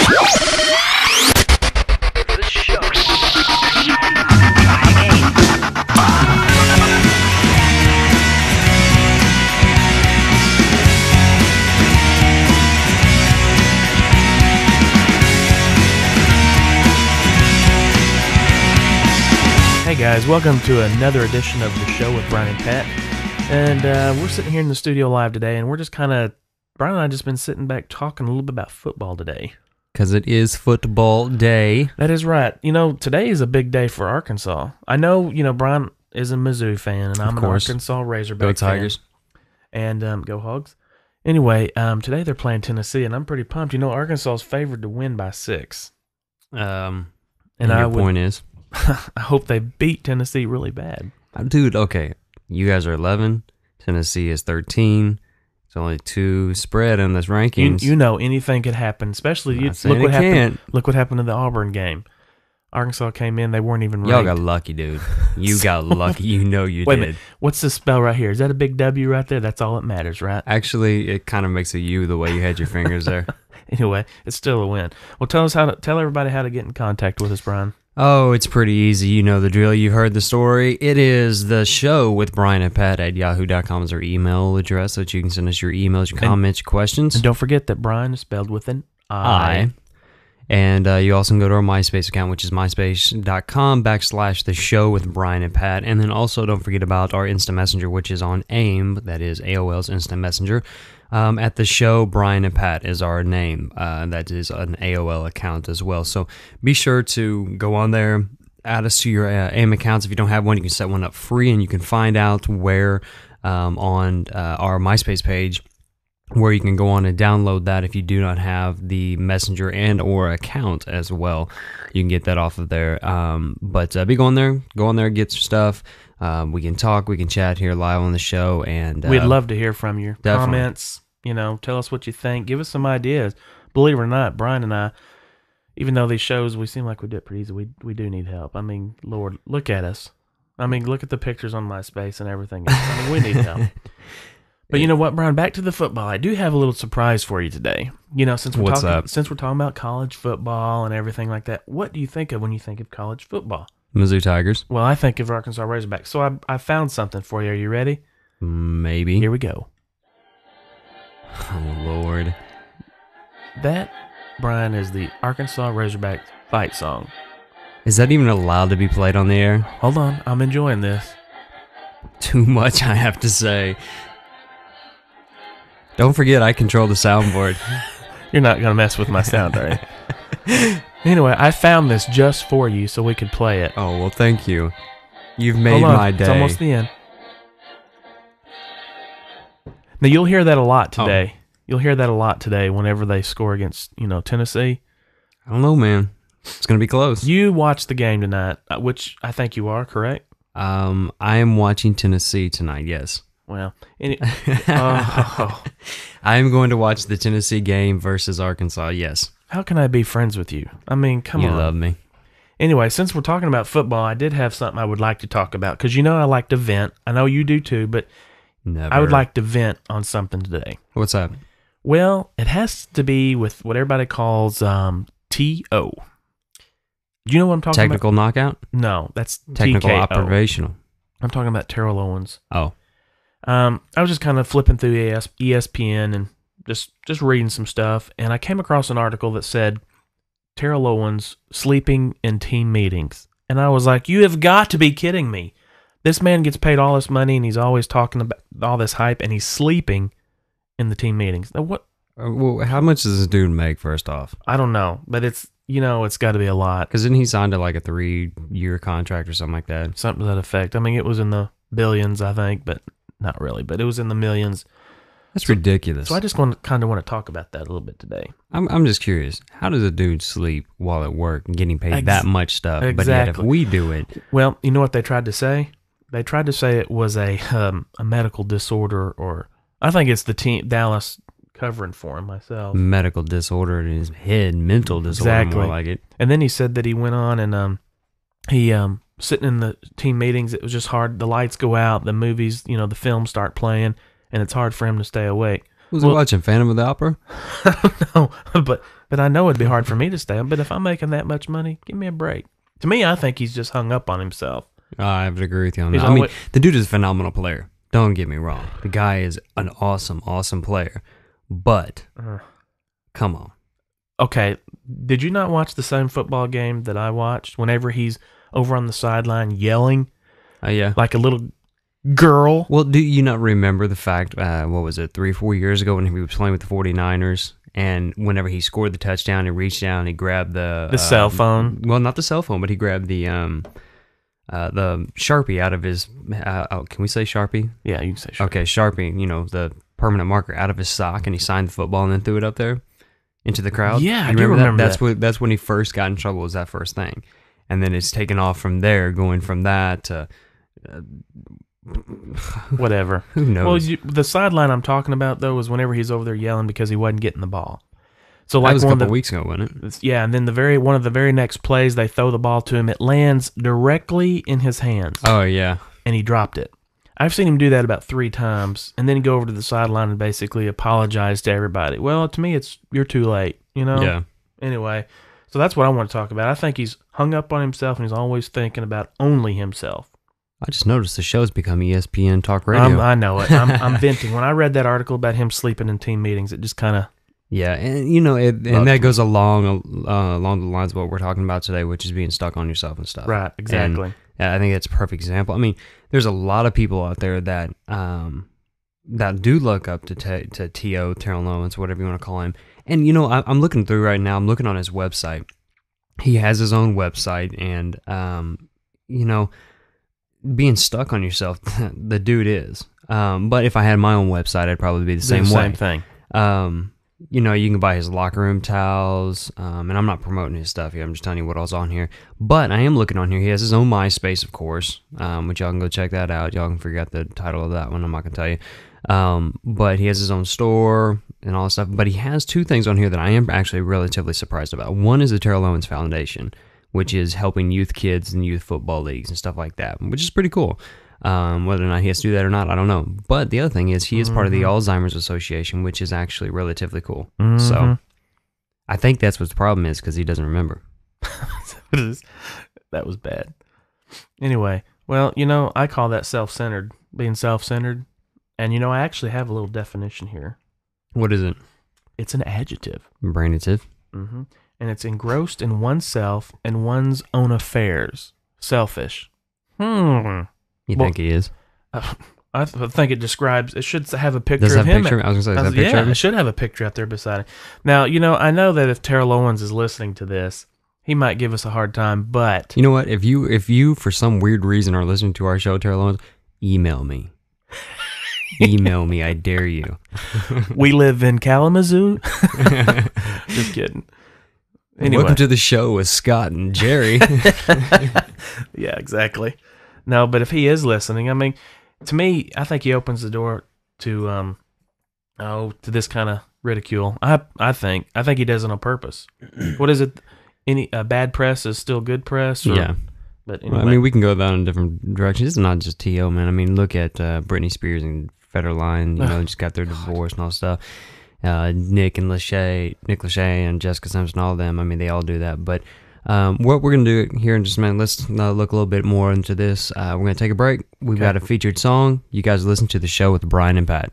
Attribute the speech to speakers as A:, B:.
A: The show.
B: Hey guys, welcome to another edition of the show with Brian and Pat. And we're sitting here in the studio live today, and we're just Brian and I just been sitting back talking a little bit about football today.
C: Because it is football day.
B: That is right. You know, today is a big day for Arkansas. I know, Brian is a Mizzou fan, and I'm an Arkansas Razorback
C: Go Tigers.
B: fan. And go Hogs. Anyway, today they're playing Tennessee, and I'm pretty pumped. You know, Arkansas is favored to win by 6.
C: And your point is?
B: I hope they beat Tennessee really bad.
C: Dude, okay. You guys are 11. Tennessee is 13. It's only 2 spread in this rankings.
B: You know anything could happen, especially look what happened in the Auburn game. Arkansas came in, they weren't even ranked.
C: Y'all got lucky, dude. You got lucky. You know you
B: Wait
C: did.
B: A minute. What's the spell right here? Is that a big W right there? That's all that matters, right?
C: Actually, it kind of makes a U the way you had your fingers there.
B: Anyway, it's still a win. Well, tell everybody how to get in contact with us, Brian.
C: Oh, it's pretty easy. You know the drill. You've heard the story. It is the show with Brian and Pat at yahoo.com is our email address, so that you can send us your emails, your comments, your questions.
B: And don't forget that Brian is spelled with an I.
C: And you also can go to our MySpace account, which is myspace.com/the show with Brian and Pat. And then also don't forget about our Instant Messenger, which is on AIM, that is AOL's Instant Messenger. At the show, Brian and Pat is our name. That is an AOL account as well. So be sure to go on there, add us to your AIM accounts. If you don't have one, you can set one up free, and you can find out where on our MySpace page where you can go on and download that if you do not have the Messenger and or account as well. You can get that off of there. But go on there, get some stuff. We can talk, we can chat here live on the show, and
B: we'd love to hear from your
C: definitely.
B: Comments. Tell us what you think. Give us some ideas. Believe it or not, Brian and I, even though these shows, we seem like we do it pretty easy, we do need help. I mean, Lord, look at us. I mean, look at the pictures on MySpace and everything else. I mean, we need help. But you know what, Brian? Back to the football. I do have a little surprise for you today. Since we're talking about college football and everything like that, what do you think of when you think of college football?
C: Mizzou Tigers.
B: Well, I think of Arkansas Razorbacks. So I found something for you. Are you ready?
C: Maybe.
B: Here we go.
C: Oh, Lord.
B: That, Brian, is the Arkansas Razorback fight song.
C: Is that even allowed to be played on the air?
B: Hold on. I'm enjoying this.
C: Too much, I have to say. Don't forget, I control the soundboard.
B: You're not going to mess with my sound, are you? Anyway, I found this just for you so we could play it.
C: Oh, well, thank you. You've made my day.
B: It's almost the end. Now, you'll hear that a lot today. Oh. You'll hear that a lot today whenever they score against, Tennessee.
C: I don't know, man. It's going to be close.
B: You watched the game tonight, which I think you are, correct?
C: I am watching Tennessee tonight, yes.
B: Well,
C: I am going to watch the Tennessee game versus Arkansas, yes.
B: How can I be friends with you? I mean, come on.
C: You love me.
B: Anyway, since we're talking about football, I did have something I would like to talk about. Because I like to vent. I know you do too, but
C: never.
B: I would like to vent on something today.
C: What's that?
B: Well, it has to be with what everybody calls TO. Do you know what I'm talking
C: Technical
B: about?
C: Knockout?
B: No, that's
C: Technical
B: TKO.
C: Operational.
B: I'm talking about Terrell Owens.
C: Oh.
B: I was just kind of flipping through ESPN and just reading some stuff, and I came across an article that said Terrell Owens sleeping in team meetings. And I was like, you have got to be kidding me. This man gets paid all this money, and he's always talking about all this hype, and he's sleeping in the team meetings. Now, what?
C: Well, how much does this dude make, first off?
B: I don't know, but it's got to be a lot.
C: Because then he signed to like a 3-year contract or something like that.
B: Something to that effect. I mean, it was in the billions, I think, but not really. But it was in the millions.
C: That's ridiculous.
B: So I just kind of want to talk about that a little bit today.
C: I'm just curious. How does a dude sleep while at work and getting paid that much stuff?
B: Exactly.
C: But yet if we do it...
B: Well, you know what they tried to say? They tried to say it was a medical disorder, or I think it's the team Dallas covering for him myself.
C: Medical disorder in his head, mental disorder,
B: exactly.
C: More like it.
B: And then he said that he went on and he sitting in the team meetings, it was just hard. The lights go out, the movies, the films start playing, and it's hard for him to stay awake.
C: Was he watching Phantom of the Opera?
B: No, but I know it'd be hard for me to stay up. But if I'm making that much money, give me a break. To me, I think he's just hung up on himself.
C: I would agree with you on
B: He's
C: that. I mean,
B: always-
C: the dude is a phenomenal player. Don't get me wrong. The guy is an awesome, awesome player. But, come on.
B: Okay, did you not watch the same football game that I watched? Whenever he's over on the sideline yelling
C: Yeah.
B: like a little girl.
C: Well, do you not remember the fact, what was it, 3 or 4 years ago when he was playing with the 49ers? And whenever he scored the touchdown, he reached down, he grabbed the
B: cell phone.
C: Well, not the cell phone, but he grabbed the Sharpie out of his. Can we say Sharpie?
B: Yeah, you can say sure.
C: Okay, Sharpie. You know, the permanent marker out of his sock, and he signed the football and then threw it up there into the crowd.
B: Yeah,
C: You
B: I do remember that.
C: That's when he first got in trouble. Was that first thing, and then it's taken off from there, going from that to.
B: Whatever.
C: Who knows?
B: Well, the sideline I'm talking about though was whenever he's over there yelling because he wasn't getting the ball. So
C: that
B: like
C: was a
B: one of
C: couple
B: the
C: weeks ago, wasn't it?
B: yeah, and then one of the very next plays they throw the ball to him, it lands directly in his hands,
C: Oh yeah.
B: and he dropped it. I've seen him do that about 3 times, and then go over to the sideline and basically apologize to everybody. Well, to me, you're too late, you know.
C: Yeah.
B: Anyway, so that's what I want to talk about. I think he's hung up on himself, and he's always thinking about only himself.
C: I just noticed the show's become ESPN Talk Radio.
B: I know it. I'm venting. When I read that article about him sleeping in team meetings, it just kind of...
C: Yeah, and you know, and that goes along the lines of what we're talking about today, which is being stuck on yourself and stuff.
B: Right, exactly.
C: And I think that's a perfect example. I mean, there's a lot of people out there that that do look up to T.O., Terrell Owens, whatever you want to call him. And you know, I'm looking through right now. I'm looking on his website. He has his own website, and you know, being stuck on yourself, the dude is. But if I had my own website, I'd probably be the same way.
B: Same thing.
C: You know, you can buy his locker room towels, and I'm not promoting his stuff here. I'm just telling you what all's on here. But I am looking on here. He has his own MySpace, of course, which y'all can go check that out. Y'all can figure out the title of that one. I'm not going to tell you. But he has his own store and all that stuff. But he has 2 things on here that I am actually relatively surprised about. One is the Terrell Owens Foundation, which is helping youth kids and youth football leagues and stuff like that, which is pretty cool. Whether or not he has to do that or not, I don't know. But the other thing is he is part of the Alzheimer's Association, which is actually relatively cool. So I think that's what the problem is, because he doesn't remember.
B: That was bad. Anyway, well, you know, I call that self-centered, being self-centered. And, you know, I actually have a little definition here.
C: What is it?
B: It's an adjective.
C: Brainative.
B: And it's engrossed in oneself and one's own affairs. Selfish.
C: You think he is?
B: I think it describes. It should have a picture
C: Does it
B: of
C: have a
B: him.
C: picture? I was going to say, is that a picture
B: yeah,
C: of him?
B: it should have a picture out there beside him. Now, you know, I know that if Terrell Owens is listening to this, he might give us a hard time. But
C: You know what? If you for some weird reason are listening to our show, Terrell Owens, email me. Email me, I dare you.
B: we live in Kalamazoo. Just kidding. Anyway.
C: Welcome to the show with Scott and Jerry.
B: Yeah, exactly. No, but if he is listening, I mean, to me, I think he opens the door to to this kind of ridicule. I think he does it on purpose. What is it? Any bad press is still good press? Or,
C: Yeah.
B: But anyway.
C: Well, I mean, we can go down in different directions. It's not just T.O., man. I mean, look at Britney Spears and Federline, you know, just got their divorce and all stuff. Nick Lachey and Jessica Simpson, all of them. I mean, they all do that. But what we're going to do here in just a minute, let's look a little bit more into this. We're going to take a break. We've got a featured song. You guys listen to the show with Brian and Pat.